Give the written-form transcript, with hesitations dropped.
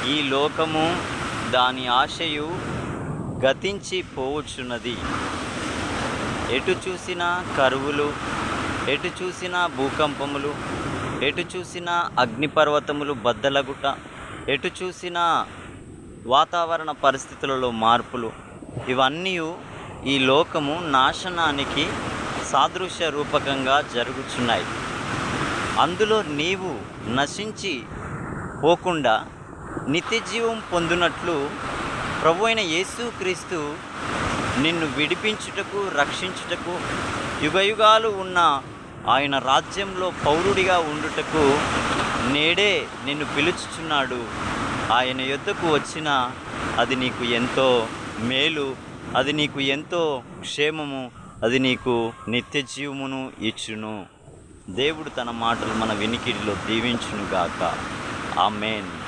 ఈ లోకము దాని ఆశయు గతించి పోవచ్చున్నది. ఎటు చూసినా కరువులు, ఎటు చూసినా భూకంపములు, ఎటు చూసినా అగ్నిపర్వతములు బద్దలగుట, ఎటు చూసినా వాతావరణ పరిస్థితులలో మార్పులు, ఇవన్నీ ఈ లోకము నాశనానికి సాదృశ్య రూపకంగా జరుగుచున్నాయి. అందులో నీవు నశించి పోకుండా నిత్యజీవం పొందునట్లు ప్రభువైన యేసుక్రీస్తు నిన్ను విడిపించుటకు, రక్షించుటకు, యుగయుగాలు ఉన్న ఆయన రాజ్యంలో పౌరుడిగా ఉండుటకు నేడే నిన్ను పిలుచుచున్నాడు. ఆయన యొద్దకు వచ్చిన అది నీకు ఎంతో మేలు, అది నీకు ఎంతో క్షేమము, అది నీకు నిత్యజీవమును ఇచ్చును. దేవుడు తన మాటలు మన వినికిడిలో దీవించునుగాక. ఆమేన్.